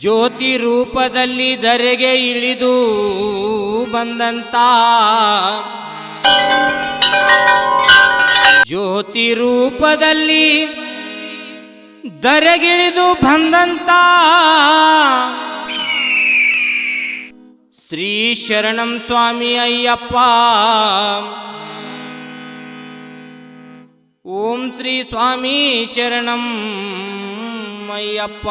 ಜ್ಯೋತಿ ರೂಪದಲ್ಲಿ ಧರೆಗೆ ಇಳಿದು ಬಂದಂತ ಜ್ಯೋತಿ ರೂಪದಲ್ಲಿ ಧರೆಗಿಳಿದು ಬಂದಂತ ಶ್ರೀ ಶರಣಂ ಸ್ವಾಮಿ ಅಯ್ಯಪ್ಪ. ಓಂ ಶ್ರೀ ಸ್ವಾಮಿ ಶರಣಂ ಅಯ್ಯಪ್ಪ.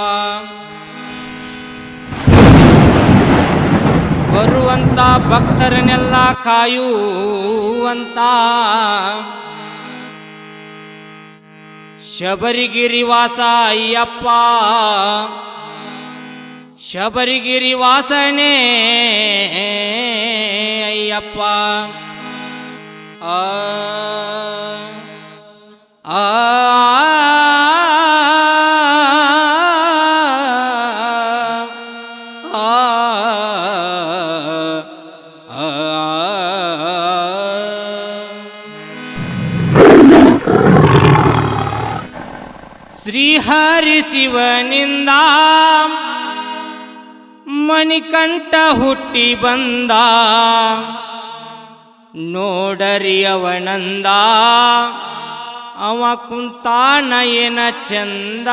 ಬರುವಂತ ಭಕ್ತರನ್ನೆಲ್ಲ ಕಾಯುವಂತ ಶಬರಿಗಿರಿವಾಸ ಅಯ್ಯಪ್ಪ. ಶಬರಿಗಿರಿವಾಸನೇ ಅಯ್ಯಪ್ಪ. ಶ್ರೀಹರಿ ಶಿವನಿಂದ ಮಣಿಕಂಠ ಹುಟ್ಟಿ ಬಂದ, ನೋಡರಿ ಅವನಂದ ಅವ ಕುಂತಾನ ಏನ ಚಂದ.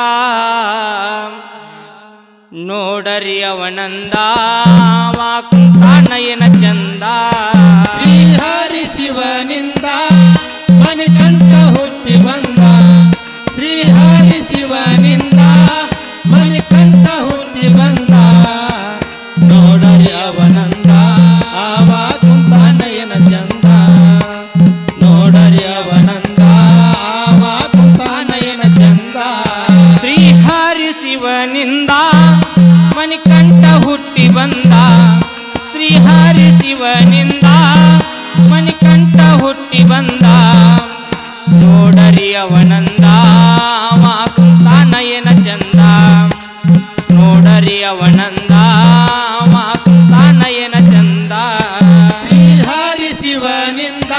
ನೋಡರಿ ಅವನಂದ ಅವ ಕುಂತಾನ ಏನ ಚಂದ. ಶ್ರೀಹರಿ ಶಿವನಿಂದ ಮಣಿಕಂಠ ಹುಟ್ಟಿ ಬಂದ, ಶ್ರೀಹರಿ ಶಿವನಿಂದ ಮಣಿಕಂಠ ಹುಟ್ಟಿ ಬಂದ. ನೋಡರಿ ಅವನಂದ ಆವ ಕುಂತಾನಯನ ಚಂದ. ನೋಡರಿ ಅವನಂದ ಆವ ಕುಂತಾನಯನ ಚಂದ. ಶ್ರೀಹರಿ ಶಿವನಿಂದ ಮಣಿಕಂಠ ಹುಟ್ಟಿ ಬಂದ, ಶ್ರೀಹರಿ ಶಿವನಿಂದ ಮಣಿಕಂಠ ಹುಟ್ಟಿ ಬಂದ. ನೋಡರಿ ಅವನಂದ ಅವ ಕುಂತಾನಯನ ಚಂದ. ನೋಡರಿ ಅವನಂದ ಅವ ಕುಂತಾನಯನ ಚಂದ. ಶ್ರೀಹರಿ ಶಿವನಿಂದ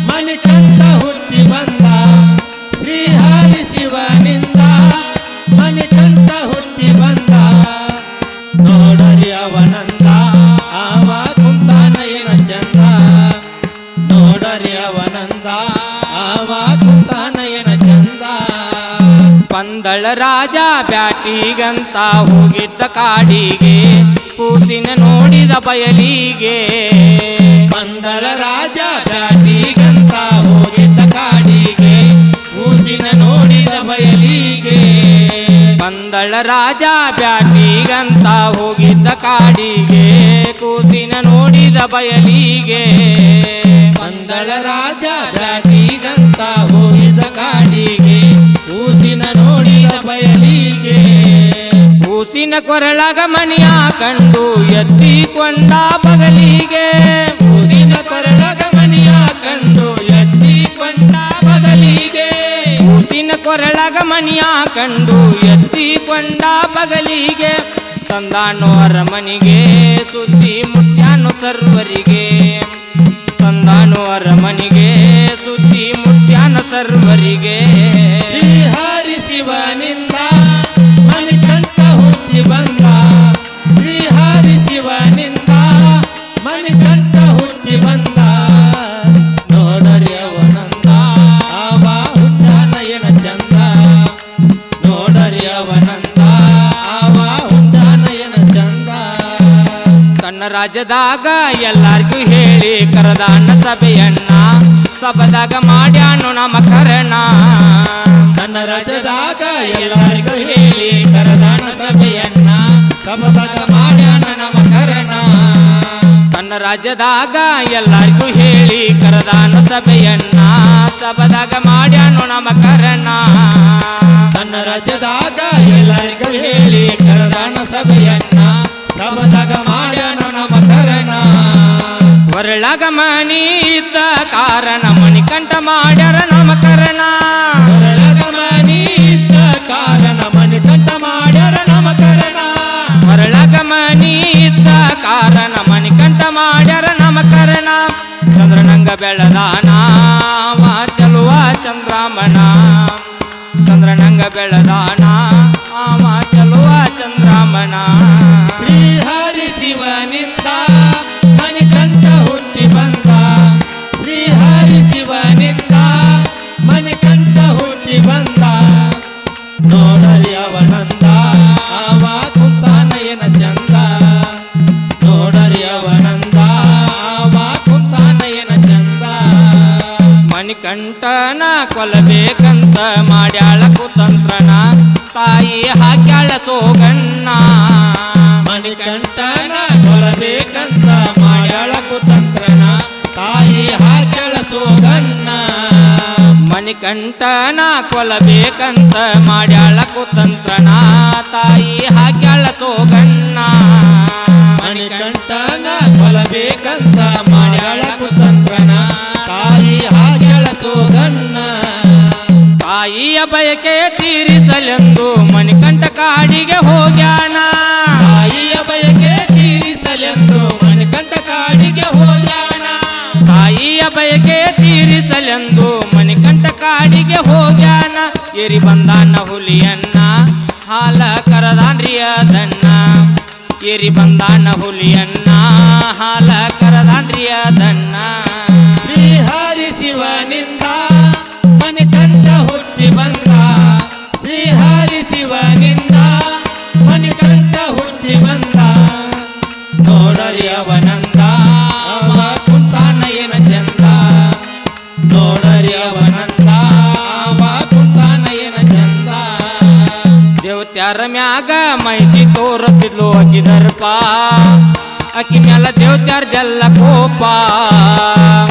ಮಣಿಕಂಠ ಹುಟ್ಟಿ ಬಂದ, ಶ್ರೀಹರಿ ಶಿವನಿಂದ ಮಣಿಕಂಠ ಹುಟ್ಟಿ ಬಂದ. ನೋಡರಿ ಅವನಂದ ಆವ ಕುಂತಾನಯನ ಚಂದ. ನೋಡರಿ ಅವನಂದ ಆವ ಕುಂತಾನಯನ ಚಂದ. ಪಂದಳ ರಾಜ ಬ್ಯಾಟಿಗಂತ ಹೋಗಿದ್ದ ಕಾಡಿಗೆ, ಕೂಸಿನ ನೋಡಿದ ಬಯಲಿಗೆ. ಪಂದಳ ರಾಜ ಬ್ಯಾಟಿಗಂತ ಹೋಗಿದ್ದ ಕಾಡಿಗೆ, ಕೂಸಿನ ನೋಡಿದ ಬಯಲಿಗೆ. ಪಂದಳ ರಾಜ ಬ್ಯಾಟಿಗಂತ ಹೋಗಿದ್ದ ಕಾಡಿಗೆ, ಕೂಸಿನ ನೋಡಿದ ಬಯಲಿಗೆ. ಪಂದಳ ರಾಜ ಬ್ಯಾಟಿಗಂತ ಹೋಗಿದ್ದ ಕಾಡಿಗೆ, ಕೂಸಿನ ನೋಡಿದ ಬಯಲಿಗೆ. ಕೂಸಿನ ಕೊರಳಗ ಮಣಿಯ ಕಂಡು ಎತ್ತಿಕೊಂಡ ಬಗಲಿಗೆ. ಕೂಸಿನ ಕೊರಳಗ ಮಣಿಯ ಕಂಡು ಎತ್ತಿಕೊಂಡ ಬಗಲಿಗೆ. ಕೂಸಿನ ಕೊರಳಗ ಮಣಿಯ ಕಂಡು ಎತ್ತಿಕೊಂಡ ಬಗಲಿಗೆ. ತಂದಾನು ಅರಮನಿಗೆ ಸುದ್ದಿ ಮುಚ್ಚಾನು ಸರ್ವರಿಗೆ. ತಂದಾನು ಅರಮನಿಗೆ ಸುದ್ದಿ ಮುಚ್ಚಾನ ಸರ್ವರಿಗೆ. ಶ್ರೀಹರಿ ಶಿವನಿಂದ ಮಣಿಕಂಠ ಹುಟ್ಟಿ ಬಂದ, ಶ್ರೀಹರಿ ಶಿವನಿಂದ ಮಣಿಕಂಠ ಹುಟ್ಟಿ ಬಂದ. ನೋಡರಿ ಅವನಂದ ಆವ ಹುಟ್ಟಾನಯನ ಚಂದ. ನೋಡರಿ ಅವನಂದ ಆವ ಹುಟ್ಟಾನಯನ ಚಂದ. ತನ್ನ ರಾಜ್ಯದಾಗ ಎಲ್ಲಾರ್ಗೂ ಹೇಳಿ ಕರದಾನ ಸಭೆಯನ್ನ, ಸಭದಾಗ ಮಾಡ್ಯಾನು ನಾಮಕರಣ. ನನ್ನ ರಾಜ್ಯದಾಗ ಎಲ್ಲರಿಗೂ ಹೇಳಿ ಕರದಾನ ಸಭೆಯನ್ನ, ಸಬದಾಗ ಮಾಡ್ಯಾನ ನಾಮಕರಣ ತನ್ನ ರಾಜ್ಯದಾಗ ಎಲ್ಲರಿಗೂ ಹೇಳಿ ಕರೆದಾನ ಸಭೆಯನ್ನ ಸಭದಾಗ ಮಾಡ್ಯಾನು ನಾಮಕರಣ ತನ್ನ ರಾಜ್ಯದಾಗ ಎಲ್ಲರಿಗೂ ಹೇಳಿ ಕರೆದಾನ ಸಭೆಯನ್ನ ಸಬದಾಗ ಮಾಡ್ಯಾನ ನಾಮಕರಣ ಹೊರಳಗ ಮನಿ ಇದ್ದ ಕಾರಣ ಮಣಿಕಂಠ ಮಾಡ್ಯಾರ ನಾಮಕರಣ ಹೊರಳಗ ಮನಿ ಇದ್ದ ಕಾರಣ ಮಣಿಕಂಠ ಮಾಡ್ಯಾರ ನಾಮಕರಣ ಹೊರಳಗ ಮನಿ ಇದ್ದ ಕಾರಣ ಮಣಿಕಂಠ ಮಾಡ್ಯಾರ ನಾಮಕರಣ ಚಂದ್ರನಂಗ ಬೆಳದಾನ ಅವ ಚಲುವ ಚಂದ್ರಾಮಣ ಚಂದ್ರನಂಗ ಬೆಳದಾನ ಅವ ಚಲುವ ಚಂದ್ರಾಮಣ ಶ್ರೀಹರಿ ಶಿವನಿಂದ ಮಣಿಕಂಠ ಹುಟ್ಟಿ ಬಂದ ಶ್ರೀಹರಿ ಶಿವನಿಂದ ಮಣಿಕಂಠ ಹುಟ್ಟಿ ಬಂದ ನೋಡರಿ ಅವನಂದ ಅವ ಕುಂತಾನ ಏನ ಚಂದ ನೋಡರಿ ಅವನಂದ ಅವ ಕುಂತಾನ ಏನ ಚಂದ ಮಣಿಕಂಠನ ಕೊಲ್ಲಬೇಕಂತ ಮಾಡ್ಯಾಳ ಕುತಂತ್ರನ ತಾಯಿ ಹಾಕ್ಯಾಳ ಸೋಗಣ್ಣ ಮಣಿಕಂಠನ ಕೊಲ್ಲಬೇಕಂತ ಮಾಡ್ಯಾಳ ಕುತಂತ್ರನ ತಾಯಿ ಹಾಕ್ಯಾಳ ಸೋಗಣ್ಣ ಮಣಿಕಂಠನ ಕೊಲ್ಲಬೇಕಂತ ಮಾಡ್ಯಾಳ ಕುತಂತ್ರನ ತಾಯಿ ಹಾಕ್ಯಾಳ ಸೋಗಣ್ಣ ಮಣಿಕಂಠನ ಕೊಲ್ಲಬೇಕಂತ ಮಾಡ್ಯಾಳ ಕುತಂತ್ರನ ತಾಯಿ ಹಾಕ್ಯಾಳ ಸೋಗಣ್ಣ ತಾಯಿಯ ಬಯಕೆ ತೀರಿಸಲೆಂದು ಮಣಿಕಂಠ ಕಾಡಿಗೆ ಹೋಗ್ಯಾನ ತಾಯಿಯ ಬಯಕೆ ತೀರಿಸಲೆಂದು ಮಣಿಕಂಠ ಕಾಡಿಗೆ ಹೋಗ್ಯಾನ ತಾಯಿಯ ಬಯಕೆ ತೀರಿಸಲೆಂದು ಮಣಿಕಂಠ ಕಾಡಿಗೆ ಹೋಗ್ಯಾನ ಏರಿ ಬಂದಾನ ಹುಲಿಯನ್ನ ಹಾಲ ಕರದಾನ್ರಿ ಅದನ್ನ ಏರಿ ಬಂದಾನ ಹುಲಿಯನ್ನ ಹಾಲ ಕರದಾನ್ರಿ ಅದನ್ನ ಶ್ರೀಹರಿ ಶಿವನಿಂದ ಮಣಿಕಂಠ ಹುಟ್ಟಿ ಬಂದ ಶ್ರೀಹರಿ ಶಿವನಿಂದ ಮಣಿಕಂಠ ಹುಟ್ಟಿ ಬಂದ ನೋಡರಿ ಅವನಂದ ಅವ ಕುಂತಾನ ಏನ ಚಂದ ನೋಡರಿ ಅವನಂದ ಅವ ಕುಂತಾನ ಏನ ಚಂದ ದೇವತ್ಯಾರ ಮ್ಯಾಗ ಮೈಸಿ ತೋರತಿದ್ಲು ಅಕ್ಕಿ ದರ್ಪ ಅಕ್ಕಿ ಮ್ಯಾಲ ದೇವತ್ಯಾರ ಜಲ್ಲ ಕೋಪ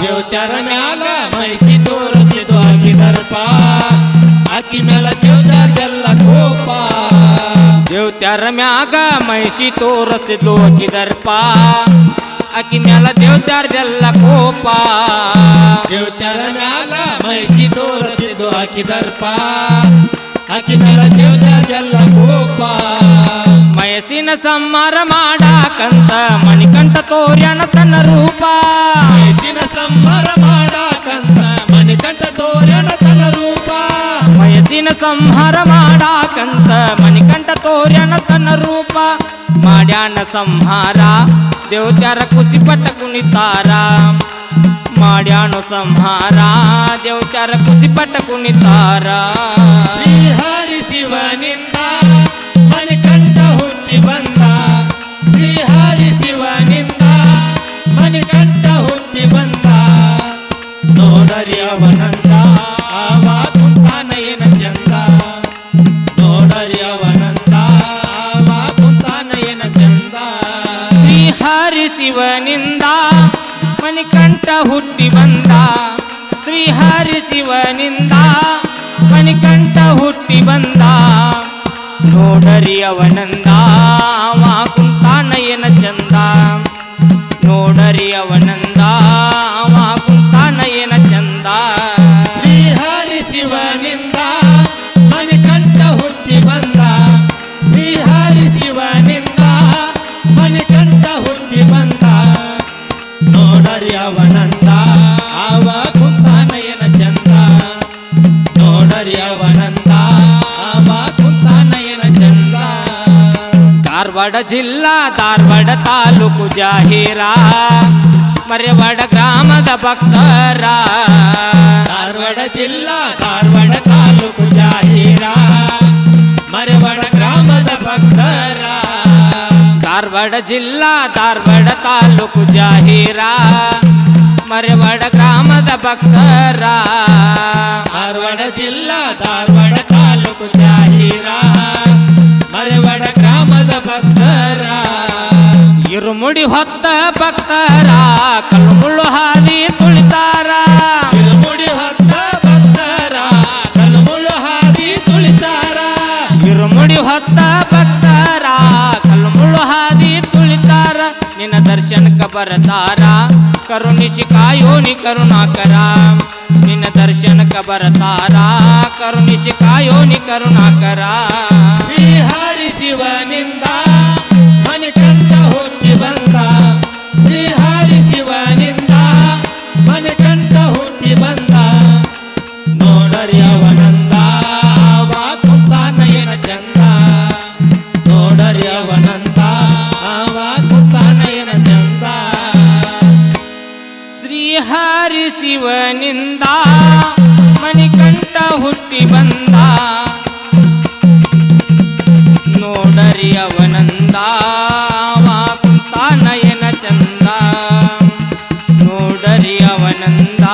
ದೇವತ್ಯಾರ ಮ್ಯಾಲ ಮೈಸಿ ತೋರುತ್ತಿದ್ದು ಆಕಿ ದರ್ಪ ಆಕಿ ಮ್ಯಾಲ ದೇವತ್ಯಾರ್ಗೆಲ್ಲ ಕೋಪ ದೇವತ್ಯಾರ ಮ್ಯಾಗ ಮೈಸಿ ತೋರತಿದ್ಲು ಅಕ್ಕಿ ದರ್ಪ ಅಕ್ಕಿ ಮ್ಯಾಲ ದೇವತ್ಯಾರ ಜಲ್ಲ ಕೋಪ ದೇವತ್ಯಾರ ಮ್ಯಾಲ ಮೈಸಿ ತೋರುತ್ತಿದ್ದು ಆಕಿ ದರ್ಪ ಆಕಿ ಮ್ಯಾಲ ದೇವತ್ಯಾರ್ಗೆಲ್ಲ ಕೋಪ ಮಯಸಿನ ಸಂಹಾರ ಮಾಡಾಕಂತ ಮಣಿಕಂಠ ತೋರ್ಯಾನ ತನ್ನ ರೂಪ ಮೈಸಿನ ಸಂಹಾರ ಮಾಡಾಕಂತ ಮಣಿಕಂಠ ತೋರ್ಯನ ತನ್ನ ರೂಪ ಮಯಸಿನ ಸಂಹಾರ ಮಾಡಾಕಂತ ಮಣಿಕಂಠ ತೋರ್ಯಾನ ತನ್ನ ರೂಪ ಮಾಡ್ಯಾನ ಸಂಹಾರ ದೇವತ್ಯಾರ ಖುಷಿಪಟ್ಟ ಕುಣಿತಾರ ಮಾಡ್ಯಾನು ಸಂಹಾರ ದೇವತ್ಯಾರ ಖುಷಿಪಟ್ಟ ಕುಣಿತಾರ ಶ್ರೀಹರಿ ಶಿವನಿಂದ ಮಣಿಕಂಠ ಹುಟ್ಟಿ ಬಂದ ಶ್ರೀಹರಿ ಶಿವನಿಂದ ಮಣಿಕಂಠ ಹುಟ್ಟಿ ಬಂದ ನೋಡರಿ ಅವನಂದ ಅವ ಕುಂತಾನ ಏನ ಚಂದ ನೋಡರಿ ಅವನಂದ ಅವ ಕುಂತಾನ ಏನ ಚಂದ ಶ್ರೀಹರಿ ಶಿವನಿಂದ ಮಣಿಕಂಠ ಹುಟ್ಟಿ ಬಂದ ಶ್ರೀಹರಿ ಶಿವನಿಂದ ಮಣಿಕಂಠ ಹುಟ್ಟಿ ಬಂದ ನೋಡರಿ ಅವನಂದ ಅವ ಕುಂತಾನ ಏನ ಚಂದ ನೋಡರಿ ಅವನಂದ ಅವ ಕುಂತಾನ ಏನ ಚಂದ ಶ್ರೀಹರಿ ಶಿವನಿಂದ ಮಣಿಕಂಠ ಹುಟ್ಟಿ ಬಂದ ಶ್ರೀಹರಿ ಶಿವನಿಂದ ಮಣಿಕಂಠ ಹುಟ್ಟಿ ಬಂದ ನೋಡರಿ ಅವನಂದ ಅವ ಕುಂತಾನ ಏನ ಚಂದ ನೋಡರಿ ಅವನಂದ ಅವ ಕುಂತಾನ ಏನ ಚಂದ ಧಾರವಾಡ ಜಿಲ್ಲಾ ಧಾರವಾಡ ತಾಲೂಕು ಜಾಹೀರ ಮರೆವಾಡ ಗ್ರಾಮದ ಭಕ್ತರ ಧಾರವಾಡ ಜಿಲ್ಲಾ ಧಾರವಾಡ ತಾಲೂಕು ಜಾಹೀರ ಮರೆವಾಡ ಗ್ರಾಮದ ಭಕ್ತರ ಧಾರವಾಡ ಜಿಲ್ಲಾ ಧಾರವಾಡ ತಾಲೂಕು ಜಾಹೀರ ಮರೆವಾಡ ಗ್ರಾಮದ ಭಕ್ತರ ಧಾರವಾಡ ಜಿಲ್ಲಾ ಧಾರವಾಡ ತಾಲೂಕು ಜಾಹೀರ ಮರೆವಾಡ ಗ್ರಾಮದ ಭಕ್ತರ ಇರುಮುಡಿ ಹೊತ್ತ ಭಕ್ತರ ಕಲ್ಲು ಮುಳ್ಳು ಹಾದಿ ತುಳಿತಾರ ಇರುಮುಡಿ ಹೊತ್ತ ಭಕ್ತರ ಕಲ್ಲು ಮುಳ್ಳು ಹಾದಿ ತುಳಿತಾರ ಇರುಮುಡಿ ಹೊತ್ತ ಭಕ್ತರ ಕಲ್ಲು ಮುಳ್ಳು ಹಾದಿ ತುಳಿತಾರ ನಿನ್ನ ದರ್ಶನಕ್ಕ ಬರತಾರ ಕರುಣಿಸಿ ಕಾಯೋನಿ ಕರುಣಾಕರ ನಿನ್ನ ದರ್ಶನಕ್ಕ ಬರತಾರ ಕರುಣಿಸಿ ಕಾಯೋನಿ ಕರುಣಾಕರ ಶ್ರೀಹರಿ ಶಿವನಿಂದ ಮಣಿಕಂಠ ಹುಟ್ಟಿ ಬಂದ ಶ್ರೀಹರಿ ಶಿವನಿಂದ ಮಣಿಕಂಠ ಹುಟ್ಟಿ ಬಂದ ನೋಡರಿ ಅವನಂದ ಆವ ಕುಂತಾನಯನ ಚಂದ ನೋಡರಿ ಅವನಂದ ಆವ ಕುಂತಾನಯನ ಚಂದ ಶ್ರೀಹರಿ ಶಿವನಿಂದ ಮಣಿಕಂಠ ಹುಟ್ಟಿ ಬಂದ ನೋಡರಿ ಅವನಂದ ಕುಂತಾನಯನ ಚಂದ ನೋಡರಿ ಅವನಂದ